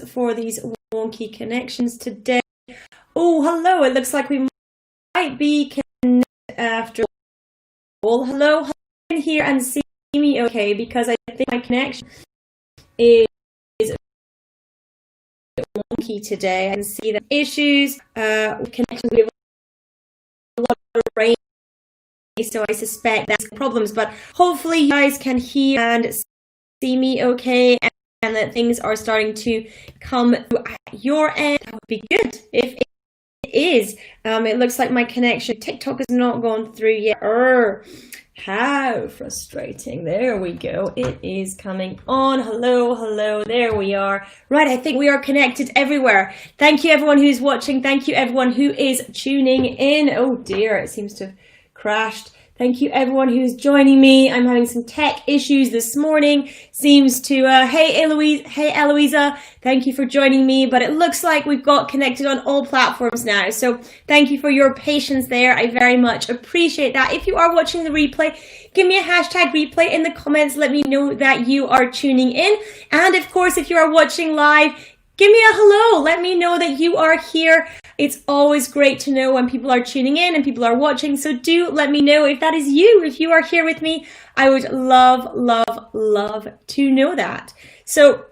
for these wonky connections today. Oh, hello. It looks like we might be connected after all. Hello, can you hear and see me okay? Because I think my connection is wonky today. I can see the issues with connection. We have a lot of rain, so I suspect that's problems. But hopefully you guys can hear and see me okay, and that things are starting to come through at your end. That would be good if it is. It looks like my connection TikTok is not gone through yet. How frustrating. There we go. It is coming on. Hello. There we are. Right, I think we are connected everywhere. Thank you everyone who's watching. Thank you everyone who is tuning in. Oh dear, it seems to have crashed. Thank you everyone who's joining me. I'm having some tech issues this morning. Seems to, hey Eloisa, thank you for joining me. But it looks like we've got connected on all platforms now. So thank you for your patience there. I very much appreciate that. If you are watching the replay, give me a hashtag replay in the comments. Let me know that you are tuning in. And of course, if you are watching live, give me a hello. Let me know that you are here. It's always great to know when people are tuning in and people are watching. So do let me know if that is you. If you are here with me, I would love to know that. So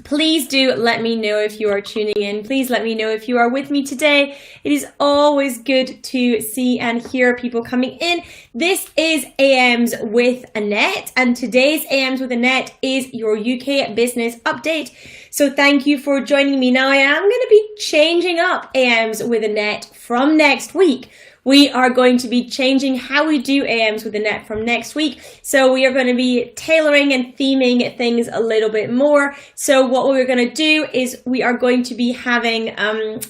please do let me know if you are tuning in. Please let me know if you are with me today. It is always good to see and hear people coming in. This is AMs with Annette, and today's AMs with Annette is your UK business update. So thank you for joining me. Now I am going to be changing up AMs with Annette from next week. We are going to be changing how we do AMs with Annette from next week. So we are going to be tailoring and theming things a little bit more. So what we're going to do is we are going to be having,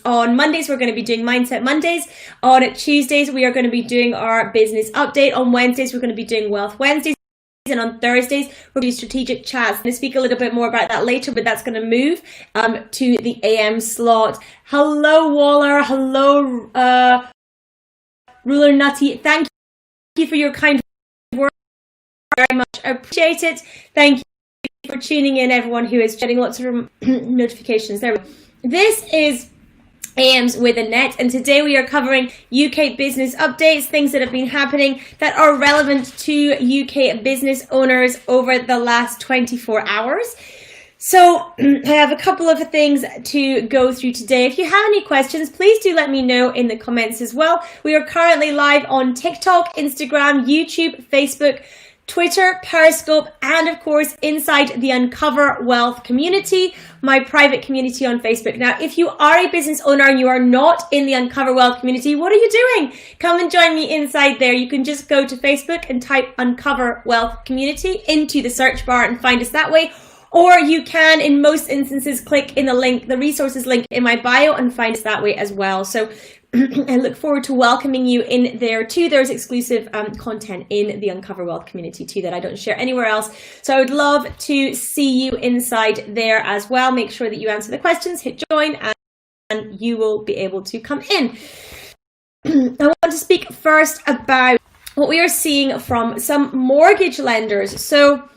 on Mondays, we're going to be doing Mindset Mondays. On Tuesdays, we are going to be doing our business update. On Wednesdays, we're going to be doing Wealth Wednesdays. And on Thursdays, we'll do strategic chats. I'm going to speak a little bit more about that later, but that's going to move to the AM slot. Hello, Waller. Hello, Ruler Nutty. Thank you for your kind words. Very much appreciate it. Thank you for tuning in, everyone who is getting lots of notifications. There we go. This is AMs with Annette, and today we are covering UK business updates, things that have been happening that are relevant to UK business owners over the last 24 hours. So I have a couple of things to go through today. If you have any questions, please do let me know in the comments as well. We are currently live on TikTok, Instagram, YouTube, Facebook, Twitter, Periscope, and of course inside the Uncover Wealth community, my private community on Facebook. Now, if you are a business owner and you are not in the Uncover Wealth community, what are you doing? Come and join me inside there. You can just go to Facebook and type Uncover Wealth community into the search bar and find us that way. Or you can, in most instances, click in the link, the resources link in my bio, and find us that way as well. So I look forward to welcoming you in there too. There's exclusive content in the Uncover Wealth community too that I don't share anywhere else. So I would love to see you inside there as well. Make sure that you answer the questions, hit join, and you will be able to come in. I want to speak first about what we are seeing from some mortgage lenders. So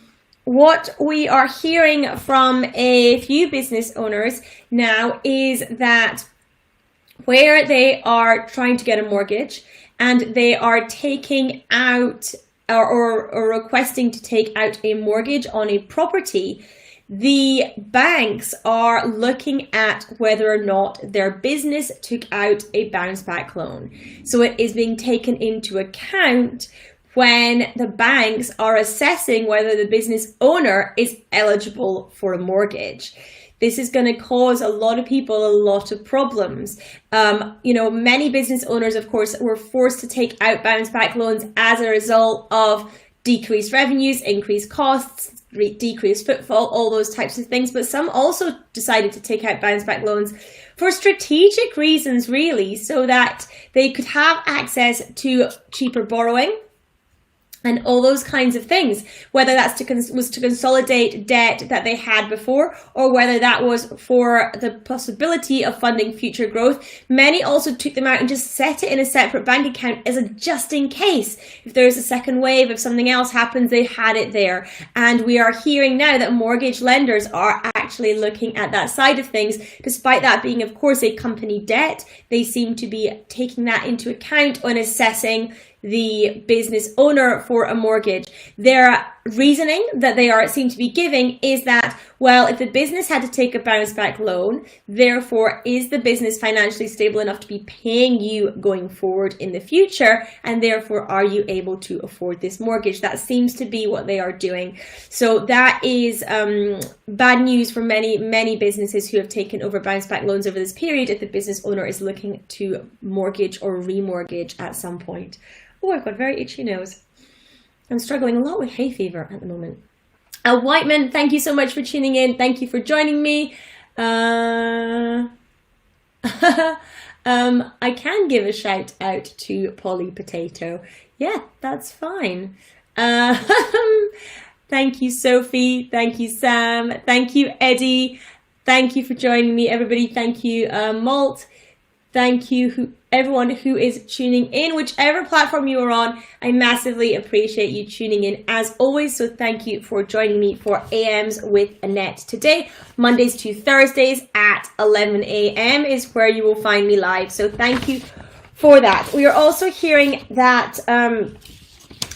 what we are hearing from a few business owners now is that where they are trying to get a mortgage and they are taking out or requesting to take out a mortgage on a property, the banks are looking at whether or not their business took out a bounce back loan. So it is being taken into account when the banks are assessing whether the business owner is eligible for a mortgage. This is going to cause a lot of people a lot of problems. Many business owners, of course, were forced to take out bounce back loans as a result of decreased revenues, increased costs, decreased footfall, all those types of things. But some also decided to take out bounce back loans for strategic reasons, really, so that they could have access to cheaper borrowing and all those kinds of things, whether that's was to consolidate debt that they had before, or whether that was for the possibility of funding future growth. Many also took them out and just set it in a separate bank account as a just in case. If there's a second wave, if something else happens, they had it there. And we are hearing now that mortgage lenders are actually looking at that side of things. Despite that being, of course, a company debt, they seem to be taking that into account when assessing the business owner for a mortgage. Their reasoning that they seem to be giving is that, well, if the business had to take a bounce back loan, therefore is the business financially stable enough to be paying you going forward in the future, and therefore are you able to afford this mortgage? That seems to be what they are doing. So that is bad news for many businesses who have taken over bounce back loans over this period if the business owner is looking to mortgage or remortgage at some point. Oh, I've got a very itchy nose. I'm struggling a lot with hay fever at the moment. Whiteman, thank you so much for tuning in. Thank you for joining me. I can give a shout out to Polly Potato. Yeah, that's fine. Thank you, Sophie. Thank you, Sam. Thank you, Eddie. Thank you for joining me, everybody. Thank you, Malt. Thank you, everyone who is tuning in, whichever platform you are on. I massively appreciate you tuning in as always. So thank you for joining me for AMs with Annette today. Mondays to Thursdays at 11 a.m. is where you will find me live. So thank you for that. We are also hearing that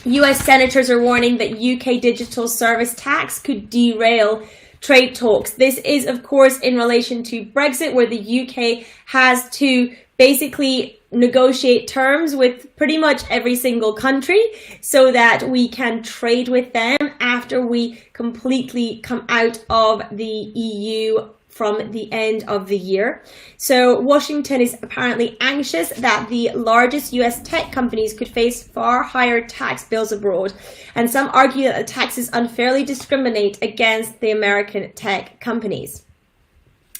US senators are warning that UK digital service tax could derail trade talks. This is, of course, in relation to Brexit, where the UK has to basically negotiate terms with pretty much every single country so that we can trade with them after we completely come out of the EU from the end of the year. So Washington is apparently anxious that the largest US tech companies could face far higher tax bills abroad. And some argue that the taxes unfairly discriminate against the American tech companies.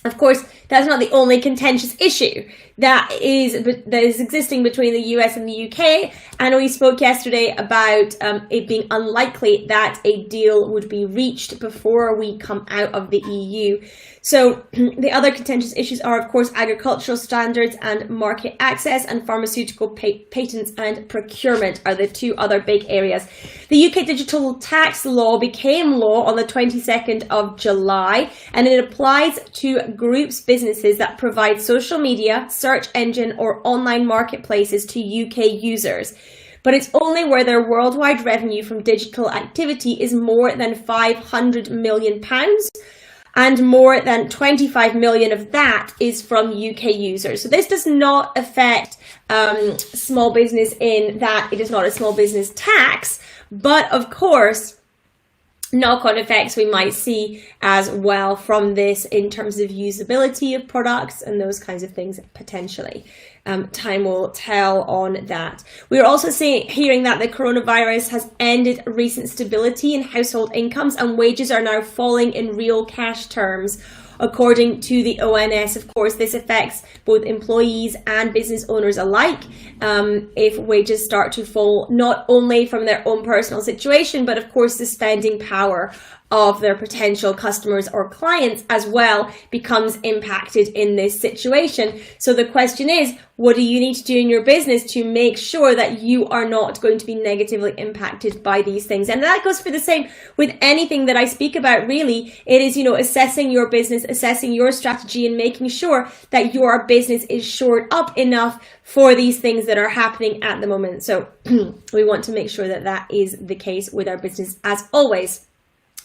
Of course, that's not the only contentious issue that is existing between the US and the UK. And we spoke yesterday about it being unlikely that a deal would be reached before we come out of the EU. So the other contentious issues are, of course, agricultural standards and market access, and pharmaceutical patents and procurement are the two other big areas. The UK digital tax law became law on the 22nd of July, and it applies to groups, businesses that provide social media, search engine or online marketplaces to UK users. But it's only where their worldwide revenue from digital activity is more than £500 million, and more than 25 million of that is from UK users. So this does not affect small business in that it is not a small business tax, but of course, knock-on effects we might see as well from this in terms of usability of products and those kinds of things potentially. Time will tell on that. We are also hearing that the coronavirus has ended recent stability in household incomes, and wages are now falling in real cash terms. According to the ONS, of course, this affects both employees and business owners alike if wages start to fall, not only from their own personal situation, but of course the spending power of their potential customers or clients as well becomes impacted in this situation. So the question is, what do you need to do in your business to make sure that you are not going to be negatively impacted by these things? And that goes for the same with anything that I speak about, really. It is, assessing your business, assessing your strategy, and making sure that your business is shored up enough for these things that are happening at the moment. So we want to make sure that that is the case with our business as always.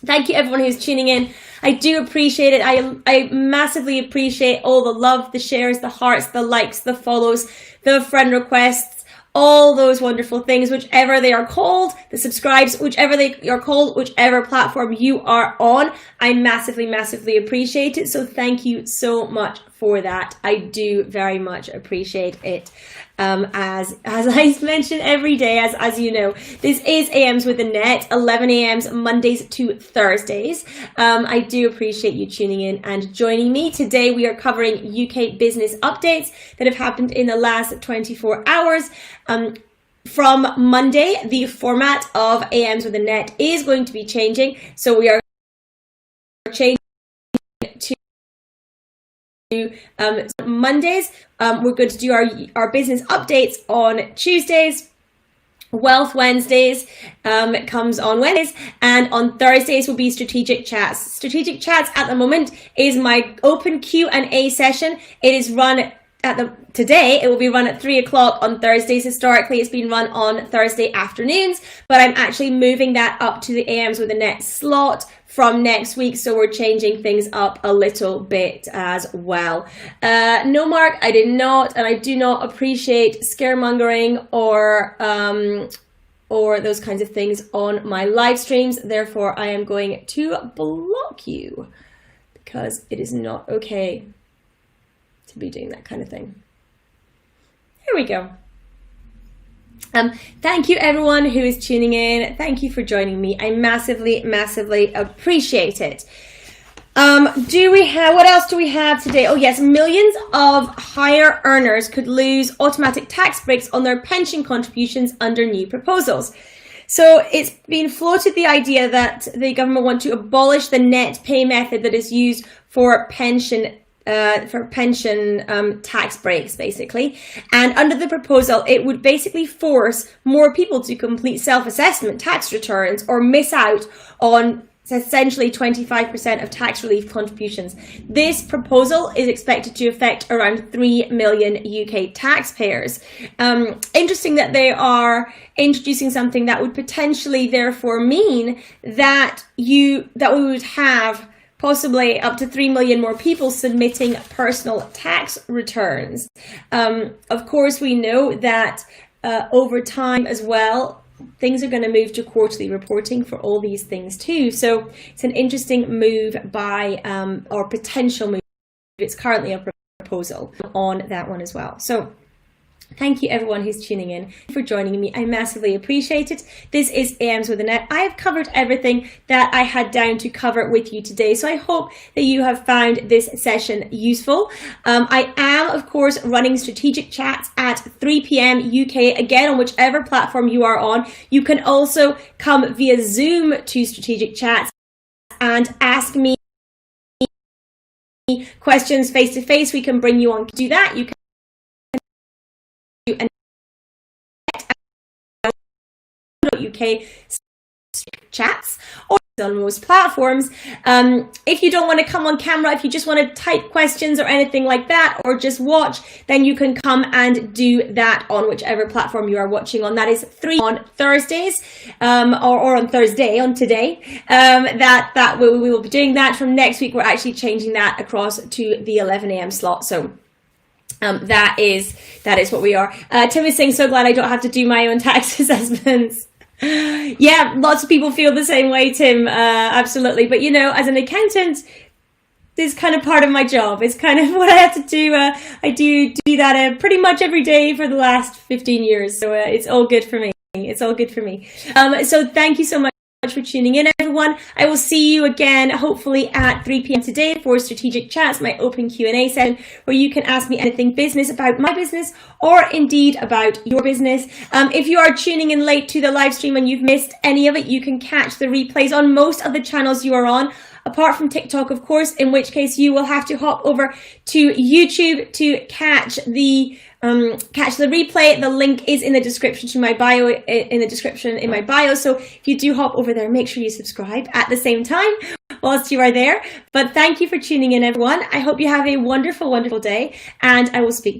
Thank you everyone who's tuning in. I do appreciate it. I massively appreciate all the love, the shares, the hearts, the likes, the follows, the friend requests, all those wonderful things, whichever they are called, the subscribes, whichever they are called, whichever platform you are on. I massively appreciate it. So thank you so much for that. I do very much appreciate it. As I mention every day, as you know, this is AMs with Annette, 11 AMs Mondays to Thursdays. I do appreciate you tuning in and joining me. Today we are covering UK business updates that have happened in the last 24 hours. from Monday, the format of AMs with Annette is going to be changing. So we are changing to Mondays. We're going to do our business updates on Tuesdays. Wealth Wednesdays comes on Wednesdays, and on Thursdays will be strategic chats. Strategic chats at the moment is my open Q&A session. It is run today it will be run at 3 o'clock on Thursdays. Historically, it's been run on Thursday afternoons, but I'm actually moving that up to the AMs with Annette slot from next week, so we're changing things up a little bit as well. No, Mark, I did not, and I do not appreciate scaremongering or those kinds of things on my live streams. Therefore, I am going to block you because it is not okay to be doing that kind of thing. Here we go. Thank you everyone who is tuning in. Thank you for joining me. I massively, massively appreciate it. What else do we have today? Oh yes, millions of higher earners could lose automatic tax breaks on their pension contributions under new proposals. So it's been floated the idea that the government want to abolish the net pay method that is used for pension tax breaks, basically. And under the proposal, it would basically force more people to complete self-assessment tax returns or miss out on essentially 25% of tax relief contributions. This proposal is expected to affect around 3 million UK taxpayers. Interesting that they are introducing something that would potentially therefore mean that we would have possibly up to 3 million more people submitting personal tax returns. Of course, we know that over time as well, things are going to move to quarterly reporting for all these things too. So it's an interesting move by, or potential move. It's currently a proposal on that one as well. So thank you everyone who's tuning in for joining me. I massively appreciate it. This is AMs with Annette. I have covered everything that I had down to cover with you today. So I hope that you have found this session useful. I am, of course, running strategic chats at 3 p.m. UK, again, on whichever platform you are on. You can also come via Zoom to strategic chats and ask me questions face to face. We can bring you on to do that. You can UK chats or on most platforms. If you don't want to come on camera, if you just want to type questions or anything like that, or just watch, then you can come and do that on whichever platform you are watching on. That is 3 on Thursdays, or on Thursday, on today. We will be doing that. From next week, we're actually changing that across to the 11 a.m. slot. So that is what we are. Tim is saying, so glad I don't have to do my own tax assessments. Yeah, lots of people feel the same way, Tim. Absolutely. But you know, as an accountant, this is kind of part of my job. It's kind of what I have to do. I do that pretty much every day for the last 15 years. So it's all good for me. It's all good for me. So thank you so much for tuning in, everyone. I will see you again, hopefully at 3 p.m. today for Strategic Chats, my open Q&A session, where you can ask me anything business about my business or indeed about your business. If you are tuning in late to the live stream and you've missed any of it, you can catch the replays on most of the channels you are on, apart from TikTok, of course, in which case you will have to hop over to YouTube to catch the replay. The link is in the description to my bio, in my bio. So if you do hop over there, make sure you subscribe at the same time whilst you are there. But thank you for tuning in, everyone. I hope you have a wonderful, wonderful day, and I will speak to you